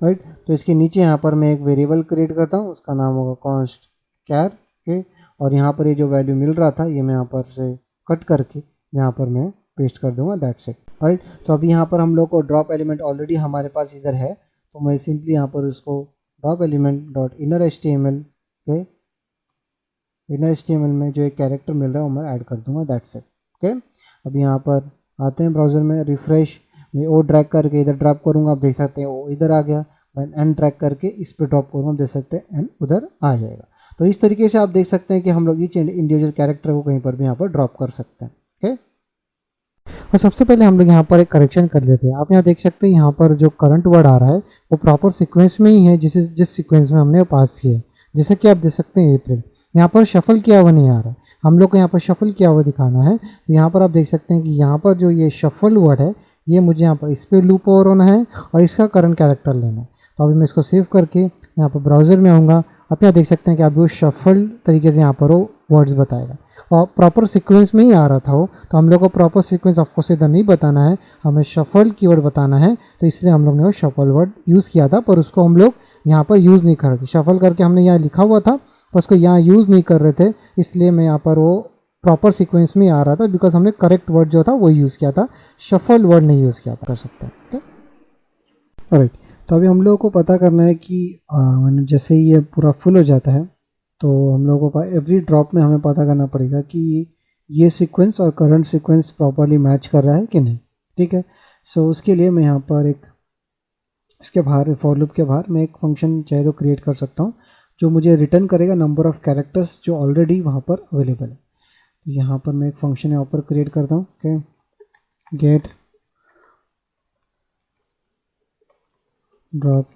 राइट। तो इसके नीचे यहाँ पर मैं एक वेरिएबल क्रिएट करता हूँ, उसका नाम होगा कॉन्स्ट कैर के, और यहाँ पर ये जो वैल्यू मिल रहा था ये मैं यहाँ पर से कट करके यहाँ पर मैं पेस्ट कर दूंगा, दैट्स इट, राइट। तो अभी यहाँ पर हम लोग को ड्रॉप एलिमेंट ऑलरेडी हमारे पास इधर है, तो मैं सिंपली यहाँ पर उसको drop element dot inner HTML के इनर HTML में जो एक कैरेक्टर मिल रहा है वो मैं ऐड कर दूंगा, दैट्स इट, ओके। अब यहाँ पर आते हैं ब्राउज़र में, रिफ्रेश, मैं O ड्रैग करके इधर ड्रॉप करूँगा, आप देख सकते हैं O इधर आ गया, मैं N ड्रैग करके इस पर ड्रॉप करूँगा, आप देख सकते हैं N उधर आ जाएगा। तो इस तरीके से आप देख सकते हैं कि हम लोग ईच इंडिविजुअल कैरेक्टर को कहीं पर भी यहाँ पर ड्रॉप कर सकते हैं, ओके। और सबसे पहले हम लोग यहाँ पर एक करेक्शन कर लेते हैं। आप यहाँ देख सकते हैं यहाँ पर जो करंट वर्ड आ रहा है वो प्रॉपर सीक्वेंस में ही है जिस सीक्वेंस में हमने पास किया है। जैसे कि आप देख सकते हैं अप्रैल, यहाँ पर शफल किया हुआ नहीं आ रहा है, हम लोग को यहाँ पर शफल किया हुआ दिखाना है। तो यहाँ पर आप देख सकते हैं कि यहाँ पर जो ये शफल वर्ड है ये मुझे यहाँ पर इस पर लूप ओवर होना है और इसका करंट कैरेक्टर लेना है। तो अभी मैं इसको सेव करके यहाँ पर ब्राउज़र में आऊँगा, आप यहाँ देख सकते हैं कि अभी वो शफल तरीके से यहाँ पर वो वर्ड्स बताएगा और प्रॉपर सीक्वेंस में ही आ रहा था वो। तो हम लोग को प्रॉपर सीक्वेंस ऑफकोर्स इधर नहीं बताना है, हमें शफल कीवर्ड बताना है, तो इसलिए हम लोग ने वो शफल वर्ड यूज़ किया था, पर उसको हम लोग यहाँ पर यूज़ नहीं कर रहे थे। शफल करके हमने यहाँ लिखा हुआ था पर उसको यहाँ यूज़ नहीं कर रहे थे, इसलिए मैं यहाँ पर वो प्रॉपर सीक्वेंस में आ रहा था बिकॉज हमने करेक्ट वर्ड जो था वो यूज़ किया था, शफल वर्ड नहीं यूज़ किया था, कर सकते हैं, ओके, राइट। तो अभी हम लोगों को पता करना है कि जैसे ही ये पूरा फुल हो जाता है तो हम लोगों को एवरी ड्रॉप में हमें पता करना पड़ेगा कि ये सीक्वेंस और करंट सीक्वेंस प्रॉपरली मैच कर रहा है कि नहीं, ठीक है। सो उसके लिए मैं यहाँ पर एक इसके बाहर फॉर लूप के बाहर मैं एक फंक्शन चाहे तो क्रिएट कर सकता हूँ जो मुझे रिटर्न करेगा नंबर ऑफ़ कैरेक्टर्स जो ऑलरेडी वहाँ पर अवेलेबल है। तो यहाँ पर मैं एक फंक्शन यहाँ पर क्रिएट करता हूँ, okay, get drop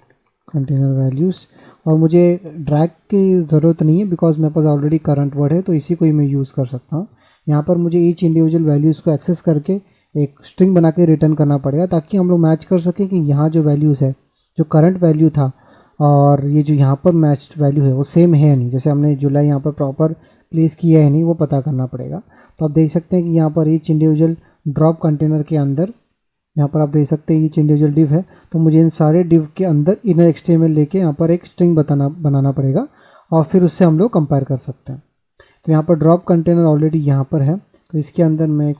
container values, और मुझे ड्रैग की ज़रूरत नहीं है बिकॉज मेरे पास ऑलरेडी करंट वर्ड है, तो इसी को ही मैं यूज़ कर सकता हूँ। यहाँ पर मुझे ईच इंडिविजुअल वैल्यूज़ को एक्सेस करके एक स्ट्रिंग बना के रिटर्न करना पड़ेगा ताकि हम लोग मैच कर सकें कि यहाँ जो वैल्यूज़ है, जो करंट वैल्यू था और ये जो यहाँ पर मैच्ड वैल्यू है वो सेम है या नहीं, जैसे हमने जुलाई यहाँ पर प्रॉपर प्लेस किया है नहीं, वो पता करना पड़ेगा। तो आप देख सकते हैं कि यहाँ पर ईच इंडिविजुअल ड्रॉप कंटेनर के अंदर यहाँ पर आप देख सकते हैं ईच इंडिविजुअल डिव है, तो मुझे इन सारे डिव के अंदर इनर HTML लेके यहाँ पर एक स्ट्रिंग बनाना पड़ेगा और फिर उससे हम लोग कंपेयर कर सकते हैं। तो यहाँ पर ड्रॉप कंटेनर ऑलरेडी यहाँ पर है, तो इसके अंदर मैं एक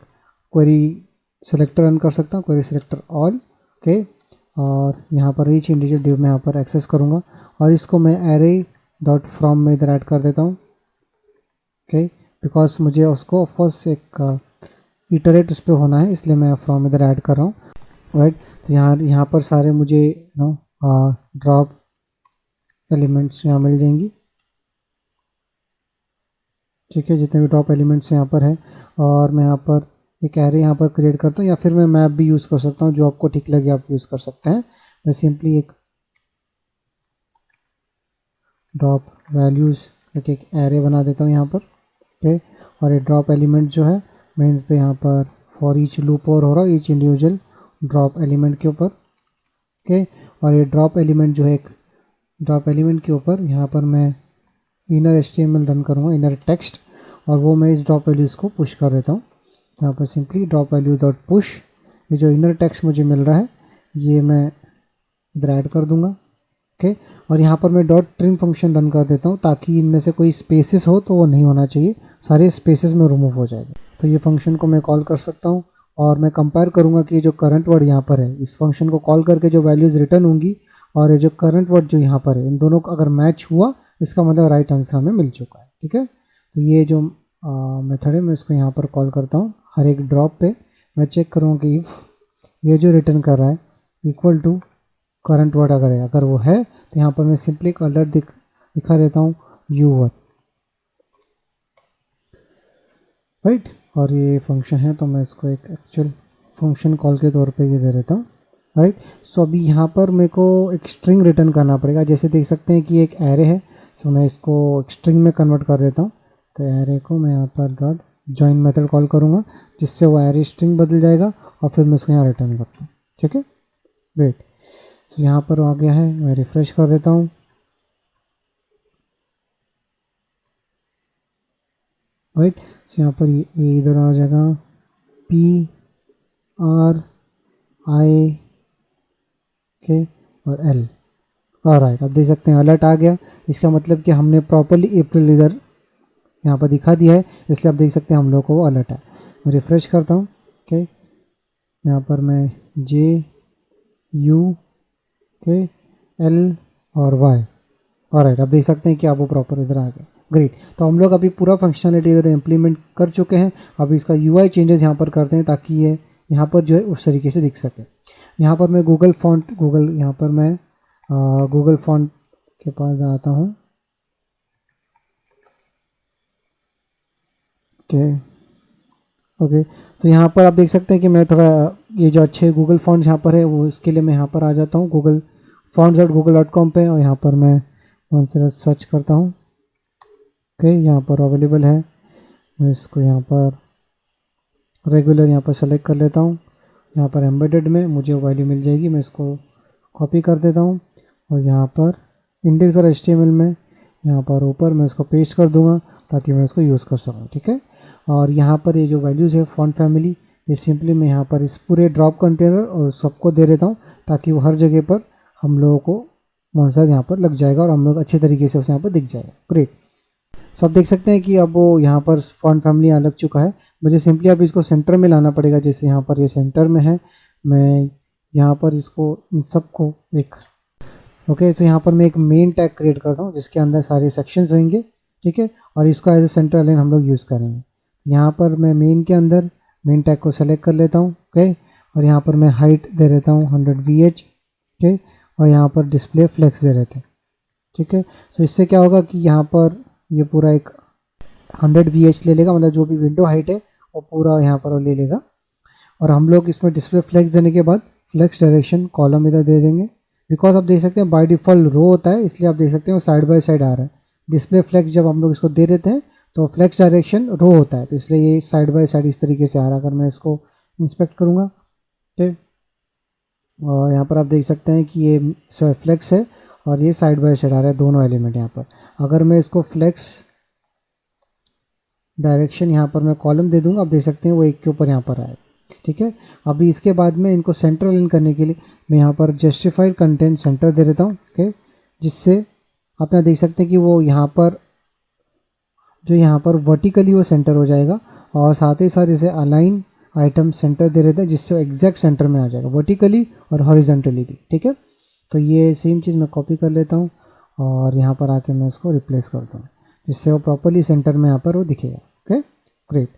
क्वेरी सेलेक्टर रन कर सकता हूँ, क्वेरी सेलेक्टर ऑल। ओके, और यहाँ पर ईच इंडिविजुअल डिव में यहाँ पर एक्सेस करूँगा और इसको मैं array.from में इधर ऐड कर देता हूँ। ओके, बिकॉज मुझे उसको ऑफकोर्स एक इटरेट उस पर होना है, इसलिए मैं फ्रॉम इधर ऐड कर रहा हूँ। राइट, तो यहाँ पर सारे मुझे ड्रॉप एलिमेंट्स यहाँ मिल जाएंगी। ठीक है, जितने भी ड्रॉप एलिमेंट्स यहाँ पर है, और मैं यहाँ पर एक एरे यहाँ पर क्रिएट करता हूँ, या फिर मैं मैप भी यूज़ कर सकता हूँ, जो आपको ठीक लगे आप यूज़ कर सकते हैं। मैं सिंपली एक ड्रॉप वैल्यूज़ एक एरे बना देता हूँ यहाँ पर। ओके, और ये ड्रॉप एलिमेंट जो है मैं इस पर यहाँ पर फॉर ईच लूप और हो रहा है ईच इंडिविजुअल ड्रॉप एलिमेंट के ऊपर। ओके, और ये ड्रॉप एलिमेंट जो है एक ड्रॉप एलिमेंट के ऊपर यहाँ पर मैं इनर HTML रन करूँगा, इनर टेक्स्ट, और वो मैं इस ड्रॉप वैल्यूज़ को पुश कर देता हूँ। यहाँ पर simply drop value dot push, ये जो इनर टेक्स्ट मुझे मिल रहा है ये मैं इधर ऐड कर दूँगा। ओके, और यहाँ पर मैं डॉट ट्रिम फंक्शन रन कर देता हूँ, ताकि इनमें से कोई स्पेसेस हो तो वो नहीं होना चाहिए, सारे स्पेसेस में रिमूव हो जाएगा। तो ये फंक्शन को मैं कॉल कर सकता हूँ, और मैं कंपेयर करूँगा कि जो करंट वर्ड यहाँ पर है, इस फंक्शन को कॉल करके जो वैल्यूज़ रिटर्न होंगी और ये जो करंट वर्ड जो यहाँ पर है, इन दोनों का अगर मैच हुआ इसका मतलब राइट आंसर हमें मिल चुका है। ठीक है, तो ये जो मेथड है मैं इसको यहाँ पर कॉल करता हूँ। हर एक ड्रॉप पे मैं चेक करूँगा कि इफ़ ये जो रिटर्न कर रहा है इक्वल टू करंट वर्ड अगर है, अगर वो है तो यहाँ पर मैं सिंपली एक अलर्ट दिखा देता हूँ U1। राइट, और ये फंक्शन है तो मैं इसको एक एक्चुअल फंक्शन कॉल के तौर पे ये दे देता हूँ। राइट, सो अभी यहाँ पर मेरे को एक स्ट्रिंग रिटर्न करना पड़ेगा। जैसे देख सकते हैं कि एक एरे है, सो मैं इसको एक स्ट्रिंग में कन्वर्ट कर देता हूँ। तो एरे को मैं यहाँ पर डॉट जॉइन मेथड कॉल करूँगा, जिससे वो एरे स्ट्रिंग बदल जाएगा, और फिर मैं इसको यहाँ रिटर्न करता हूँ। ठीक है, ग्रेट। तो यहाँ पर आ गया है, मैं रिफ़्रेश कर देता हूँ। राइट, तो यहाँ पर ये ए इधर आ जाएगा, PRI के और L। और राइट, आप देख सकते हैं अलर्ट आ गया। इसका मतलब कि हमने प्रॉपरली अप्रैल इधर यहाँ पर दिखा दिया है, इसलिए आप देख सकते हैं हम लोग को वो अलर्ट है। मैं रिफ़्रेश करता हूँ। ओके, यहाँ पर मैं JUKL और Y, और राइट, आप देख सकते हैं कि आप वो प्रॉपर इधर आ गए। ग्रेट, तो हम लोग अभी पूरा फंक्शनलिटी इधर इम्प्लीमेंट कर चुके हैं। अभी इसका UI चेंजेस यहाँ पर करते हैं, ताकि ये यहाँ पर जो है उस तरीके से दिख सके। यहाँ पर मैं गूगल फॉन्ट के पास आता हूँ। ओके, तो यहाँ पर आप देख सकते हैं कि मैं थोड़ा ये जो अच्छे गूगल फॉन्ट्स यहाँ पर है वो, इसके लिए मैं यहाँ पर आ जाता हूँ गूगल fonts.google.com पे, और यहाँ पर मैं कौन सा सर्च करता हूँ। ओके, यहाँ पर अवेलेबल है, मैं इसको यहाँ पर रेगुलर यहाँ पर सेलेक्ट कर लेता हूँ। यहाँ पर एम्बेडेड में मुझे वैल्यू मिल जाएगी, मैं इसको कॉपी कर देता हूँ, और यहाँ पर इंडेक्स और HTML में यहाँ पर ऊपर मैं इसको पेस्ट कर दूँगा, ताकि मैं इसको यूज़ कर सकूँ। ठीक है, और यहाँ पर ये जो वैल्यूज़ है फॉन्ट फैमिली, ये सिंपली मैं यहाँ पर इस पूरे ड्रॉप कंटेनर और सबको दे देता हूँ, ताकि वो हर जगह पर हम लोगों को मंजर यहाँ पर लग जाएगा और हम लोग अच्छे तरीके से उसे यहाँ पर दिख जाएगा। ग्रेट, सो आप देख सकते हैं कि अब वो यहाँ पर फॉन्ट फैमिली यहाँ लग चुका है। मुझे सिंपली अब इसको सेंटर में लाना पड़ेगा, जैसे यहाँ पर ये सेंटर में है। मैं यहाँ पर इसको इन सबको एक ओके, तो यहाँ पर मैं एक मेन टैग क्रिएट करता हूँ, जिसके अंदर सारे सेक्शंस होंगे। ठीक है, और इसको एज ए सेंटर लाइन हम लोग यूज़ करेंगे। यहाँ पर मैं मेन के अंदर मेन टैग को सेलेक्ट कर लेता हूँ। ओके, और यहाँ पर मैं हाइट दे देता हूँ 100 VH। ओके, और यहाँ पर डिस्प्ले फ्लेक्स दे देते हैं। ठीक है, तो इससे क्या होगा कि यहाँ पर ये पूरा एक 100 VH ले लेगा, मतलब जो भी विंडो हाइट है वो पूरा यहाँ पर वो ले लेगा। और हम लोग इसमें डिस्प्ले फ्लेक्स देने के बाद फ्लेक्स डायरेक्शन कॉलम इधर दे देंगे, बिकॉज आप देख सकते हैं बाय डिफ़ॉल्ट रो होता है, इसलिए आप देख सकते हैं वो साइड बाय साइड आ रहा है। डिस्प्ले फ्लेक्स जब हम लोग इसको दे देते हैं तो फ्लेक्स डायरेक्शन रो होता है, तो इसलिए ये साइड बाय साइड इस तरीके से आ रहा है। अगर मैं इसको इंस्पेक्ट करूँगा, ठीक, और यहाँ पर आप देख सकते हैं कि ये फ्लेक्स है, और ये साइड बाय साइड आ रहा है दोनों एलिमेंट यहाँ पर। अगर मैं इसको फ्लेक्स डायरेक्शन यहाँ पर मैं कॉलम दे दूंगा, आप देख सकते हैं वो एक के ऊपर यहाँ पर आएगा, ठीक है। अभी इसके बाद में इनको सेंटर अलाइन करने के लिए मैं यहाँ पर जस्टिफाइड कंटेंट सेंटर दे देता हूँ, ओके, जिससे आप यहाँ देख सकते हैं कि वो यहाँ पर जो यहाँ पर वर्टिकली वो सेंटर हो जाएगा, और साथ ही साथ इसे अलाइन आइटम सेंटर दे देता है जिससे एग्जैक्ट सेंटर में आ जाएगा वर्टिकली और हॉरिजॉन्टली भी, ठीक है। तो ये सेम चीज़ मैं कॉपी कर लेता हूँ और यहाँ पर आके मैं इसको रिप्लेस करता हूँ जिससे वो प्रॉपरली सेंटर में यहाँ पर वो दिखेगा, ओके, ग्रेट।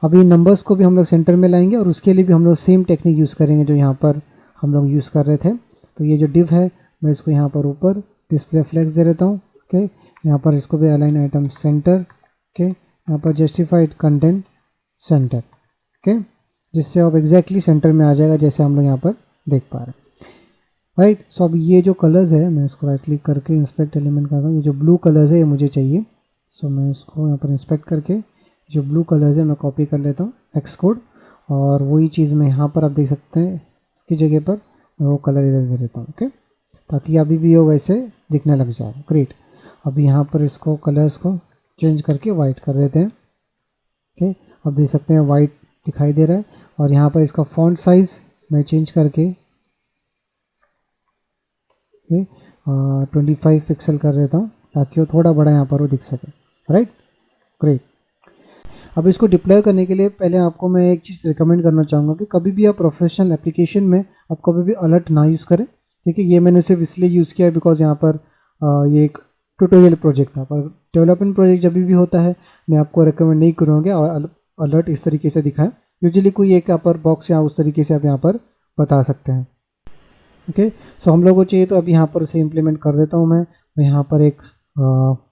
अभी नंबर्स को भी हम लोग सेंटर में लाएंगे और उसके लिए भी हम लोग सेम टेक्निक यूज़ करेंगे जो यहाँ पर हम लोग यूज़ कर रहे थे। तो ये जो डिव है मैं इसको यहाँ पर ऊपर डिस्प्ले फ्लेक्स दे देता हूँ, ओके, यहाँ पर इसको भी अलाइन आइटम सेंटर, ओके, यहाँ पर जस्टिफाइड कंटेंट सेंटर, ओके, जिससे अब एग्जैक्टली सेंटर में आ जाएगा जैसे हम लोग यहाँ पर देख पा रहे हैं, राइट। सो अब ये जो कलर्स है मैं इसको राइट क्लिक करके इंस्पेक्ट एलिमेंट करता हूँ, ये जो ब्लू कलर्स है ये मुझे चाहिए। सो मैं इसको यहाँ पर इंस्पेक्ट करके जो ब्लू कलर्स है मैं कॉपी कर लेता हूँ एक्स कोड, और वही चीज़ मैं यहाँ पर आप देख सकते हैं इसकी जगह पर मैं वो कलर इधर दे देता हूँ, ओके, ताकि अभी भी वो वैसे दिखने लग जाए, ग्रेट। अब यहाँ पर इसको कलर्स को चेंज करके वाइट कर देते हैं, ओके, अब देख सकते हैं वाइट दिखाई दे रहा है। और यहाँ पर इसका फॉन्ट साइज़ मैं चेंज करके 25 पिक्सल कर देता हूँ ताकि वो थोड़ा बड़ा यहाँ पर वो दिख सके, राइट, ग्रेट। अब इसको डिप्लॉय करने के लिए पहले आपको मैं एक चीज़ रिकमेंड करना चाहूँगा कि कभी भी आप प्रोफेशनल एप्लीकेशन में आप कभी भी अलर्ट ना यूज़ करें, ठीक है। ये मैंने सिर्फ इसलिए यूज़ किया है बिकॉज यहाँ पर ये एक ट्यूटोरियल प्रोजेक्ट था, पर डेवलपमेंट प्रोजेक्ट जब भी होता है मैं आपको रिकमेंड नहीं करूँगा और अलर्ट इस तरीके से दिखाएं। यूजुअली कोई एक यहाँ पर बॉक्स या उस तरीके से आप यहाँ पर बता सकते हैं, ओके। सो हम लोग को चाहिए तो अभी यहाँ पर उसे इम्प्लीमेंट कर देता हूँ मैं यहाँ पर एक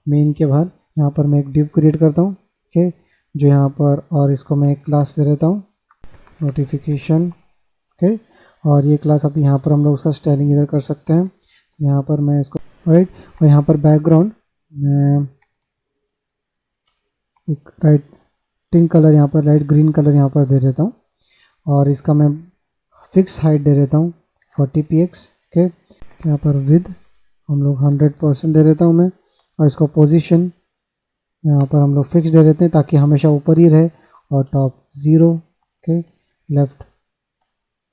मेन के बाहर यहाँ पर मैं एक डिव क्रिएट करता हूँ, ओके, जो यहाँ पर, और इसको मैं एक क्लास दे देता हूँ नोटिफिकेशन, ओके, और ये क्लास अभी यहाँ पर हम लोग उसका स्टाइलिंग इधर कर सकते हैं। यहाँ पर मैं इसको राइट, और यहाँ पर बैकग्राउंड मैं एक राइट टिंक कलर यहाँ पर लाइट ग्रीन कलर यहाँ पर दे देता हूँ, और इसका मैं फिक्स हाइट दे देता हूँ 40 px, ओके। यहाँ पर विद हम लोग 100% दे देता हूँ मैं, और इसको पोजीशन यहाँ पर हम लोग फिक्स दे देते हैं ताकि हमेशा ऊपर ही रहे, और top 0, okay, left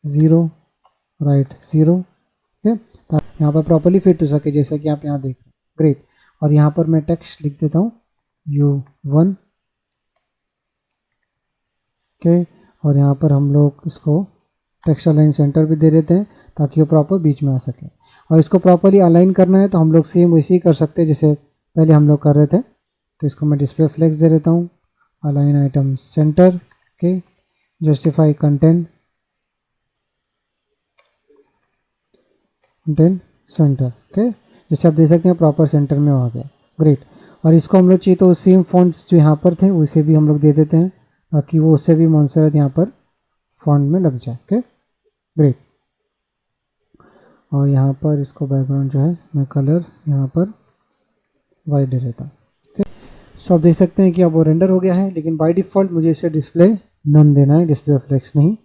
0, right 0, okay, यहाँ पर प्रॉपर्ली फिट हो सके जैसा कि आप यहाँ देख रहे हैं, ग्रेट। और यहाँ पर मैं टेक्स्ट लिख देता हूँ U1, ओके, और यहाँ पर हम लोग इसको टेक्स्ट अलाइन सेंटर भी दे देते हैं ताकि वो प्रॉपर बीच में आ सके। और इसको प्रॉपरली अलाइन करना है तो हम लोग सेम वैसे ही कर सकते हैं जैसे पहले हम लोग कर रहे थे। तो इसको मैं डिस्प्ले फ्लेक्स दे देता हूँ, align item centre, okay, justify content centre, okay, जैसे आप देख सकते हैं प्रॉपर सेंटर में आ गया, ग्रेट। और इसको हम लोग चाहिए तो सेम फॉन्ट्स जो यहाँ पर थे वैसे भी हम लोग दे देते हैं ताकि वो उससे भी मोंसेरात यहाँ पर फॉन्ट में लग जाए, ओके, ग्रेट। और यहाँ पर इसको बैकग्राउंड जो है मैं कलर यहाँ पर वाइट दे देता हूँ, ओके। सो आप देख सकते हैं कि अब वो रेंडर हो गया है, लेकिन बाय डिफ़ॉल्ट मुझे इसे डिस्प्ले नन देना है, डिस्प्ले फ्लेक्स नहीं,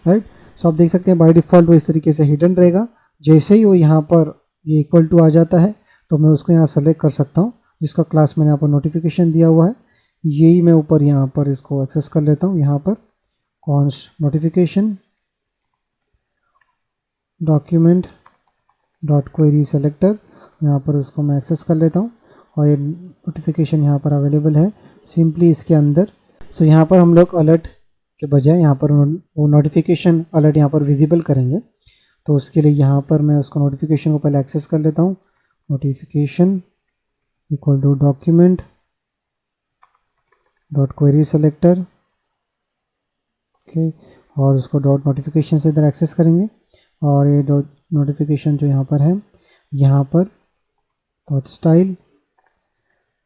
राइट। सो आप देख सकते हैं बाय डिफ़ॉल्ट वो इस तरीके से हिडन रहेगा। जैसे ही वो यहाँ पर ये इक्वल टू आ जाता है तो मैं उसको यहाँ सेलेक्ट कर सकता हूँ, जिसका क्लास मैंने यहाँ पर नोटिफिकेशन दिया हुआ है, यही मैं ऊपर यहाँ पर इसको एक्सेस कर लेता हूँ। यहाँ पर const notification document dot query selector, यहाँ पर उसको मैं एक्सेस कर लेता हूँ, और ये नोटिफिकेशन यहाँ पर अवेलेबल है सिंपली इसके अंदर। सो यहाँ पर हम लोग अलर्ट के बजाय यहाँ पर वो नोटिफिकेशन अलर्ट यहाँ पर विजिबल करेंगे, तो उसके लिए यहाँ पर मैं उसको नोटिफिकेशन को पहले एक्सेस कर लेता हूँ। Notification equal to document dot query selector, okay, और उसको डॉट नोटिफिकेशन से इधर एक्सेस करेंगे, और ये डॉट नोटिफिकेशन जो यहाँ पर है यहाँ पर dot style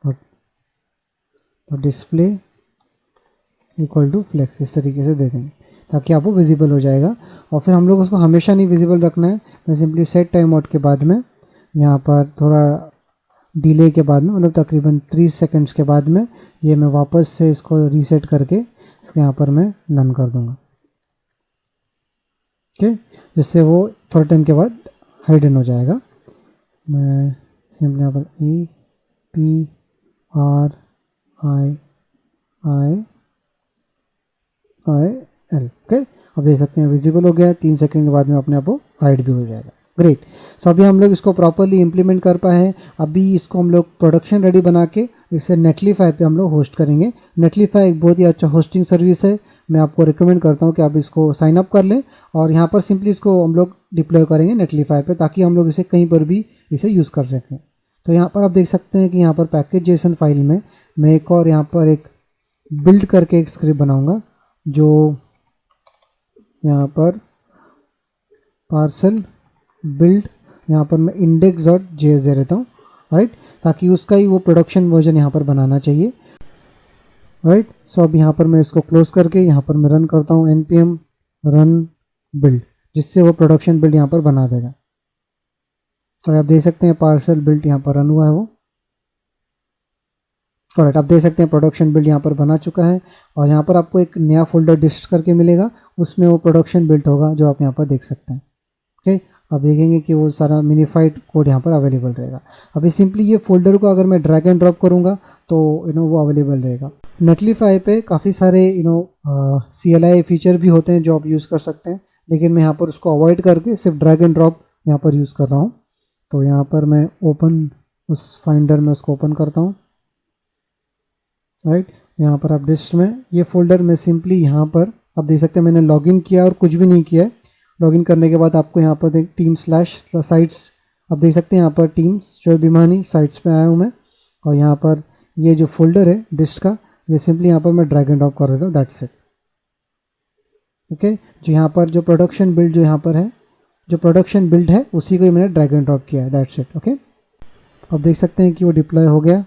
dot display equal to flex इस तरीके से दे देंगे ताकि आपको विजिबल हो जाएगा। और फिर हम लोग उसको हमेशा नहीं विजिबल रखना है, मैं सिंपली सेट टाइम आउट के बाद में यहाँ पर थोड़ा डिले के बाद में मतलब तकरीबन 30 सेकंड्स के बाद में ये मैं वापस से इसको रीसेट करके इसको यहाँ पर मैं नन कर दूँगा, ओके, जिससे वो थोड़ा टाइम के बाद हाइडन हो जाएगा। मैं सिंपली यहाँ पर APRIIL, ओके। अब देख सकते हैं विजिबल हो गया है, 3 सेकंड के बाद में अपने आप वो हाइड भी हो जाएगा। ग्रेट। सो अभी हम लोग इसको प्रॉपरली इम्प्लीमेंट कर पाए हैं। अभी इसको हम लोग प्रोडक्शन रेडी बना के इसे नेटलीफाई पे हम लोग होस्ट करेंगे। नेटलीफाई एक बहुत ही अच्छा होस्टिंग सर्विस है, मैं आपको रिकमेंड करता हूँ कि आप इसको साइन अप कर लें और यहाँ पर सिंपली इसको हम लोग डिप्लॉय करेंगे नेटलीफाई पे, ताकि हम लोग इसे कहीं पर भी इसे यूज़ कर सकें। तो यहाँ पर आप देख सकते हैं कि यहाँ पर पैकेज जेसन फाइल में मैं एक और यहाँ पर एक बिल्ड करके एक स्क्रिप्ट बनाऊँगा, जो यहाँ पर पार्सल बिल्ड, यहाँ पर मैं index.js दे देता हूँ, राइट, ताकि उसका ही वो प्रोडक्शन वर्जन यहाँ पर बनाना चाहिए, राइट। सो अब यहाँ पर मैं इसको क्लोज करके यहाँ पर मैं रन करता हूँ npm run build, जिससे वो प्रोडक्शन बिल्ड यहाँ पर बना देगा। तो आप देख सकते हैं पार्सल बिल्ड यहाँ पर रन हुआ है वो, राइट। आप देख सकते हैं प्रोडक्शन बिल्ड यहाँ पर बना चुका है और यहाँ पर आपको एक नया फोल्डर डिस्ट करके मिलेगा, उसमें वो प्रोडक्शन बिल्ड होगा जो आप यहाँ पर देख सकते हैं, ओके। आप देखेंगे कि वो सारा मिनिफाइड कोड यहाँ पर अवेलेबल रहेगा। अभी सिंपली ये फोल्डर को अगर मैं ड्रैग एंड ड्रॉप करूँगा तो वो अवेलेबल रहेगा। नेटलीफाई पे काफ़ी सारे CLI फीचर भी होते हैं जो आप यूज़ कर सकते हैं, लेकिन मैं यहाँ पर उसको अवॉइड करके सिर्फ ड्रैग एंड ड्रॉप यहाँ पर यूज़ कर रहा हूँ। तो यहाँ पर मैं ओपन उस फाइंडर में उसको ओपन करता हूँ, राइट। यहाँ पर आप डिस्ट में ये फोल्डर में सिंपली यहाँ पर आप देख सकते हैं मैंने लॉगिन किया और कुछ भी नहीं किया है। लॉगिन करने के बाद आपको यहाँ पर टीम/साइट्स आप देख सकते हैं, यहाँ पर टीम्स शोएब भिमानी साइट्स पे आया हूँ मैं, और यहाँ पर ये जो फोल्डर है डिस्ट का, ये सिंपली यहाँ पर मैं ड्रैग एंड ड्रॉप कर देता हूँ, दैट्स इट, ओके। जो यहाँ पर जो प्रोडक्शन बिल्ड जो यहाँ पर है, जो प्रोडक्शन बिल्ड है उसी को ही मैंने ड्रैग एंड ड्रॉप किया है, दैट्स इट, ओके। अब देख सकते हैं कि वो डिप्लॉय हो गया।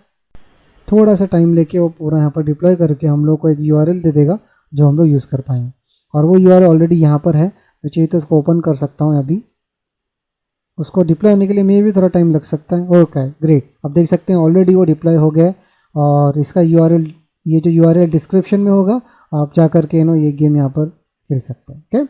थोड़ा सा टाइम लेके वो पूरा यहाँ पर डिप्लॉय करके हम लोग को एक URL दे देगा जो हम लोग यूज़ कर पाएंगे, और वो URL ऑलरेडी यहाँ पर है। मैं चाहिए तो उसको ओपन कर सकता हूँ, अभी उसको डिप्लॉय होने के लिए मे भी थोड़ा टाइम लग सकता है। ओके ग्रेट, अब देख सकते हैं ऑलरेडी वो डिप्लॉय हो गया है और इसका URL, ये जो URL डिस्क्रिप्शन में होगा, आप जा करके ये गेम यहाँ पर खेल सकते हैं, ओके।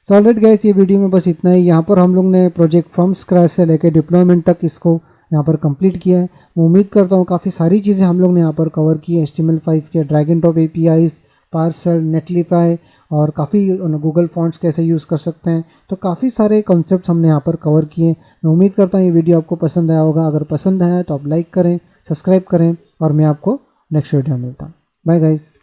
सो ऑलरेड गाइस, ये वीडियो में बस इतना ही। यहाँ पर हम लोग ने प्रोजेक्ट फ्रॉम स्क्रैच से लेकर डिप्लॉयमेंट तक इसको यहाँ पर कंप्लीट किया है। मैं उम्मीद करता हूँ काफ़ी सारी चीज़ें हम लोग ने यहाँ पर कवर की है। HTML5 के drag and drop APIs, parcel, नेटलीफाई और काफ़ी गूगल फॉन्ट्स कैसे यूज़ कर सकते हैं, तो काफ़ी सारे कॉन्सेप्ट्स हमने यहाँ पर कवर किए। मैं उम्मीद करता हूँ ये वीडियो आपको पसंद आया होगा। अगर पसंद आया तो आप लाइक करें, सब्सक्राइब करें और मैं आपको नेक्स्ट वीडियो में मिलता हूँ। Bye guys.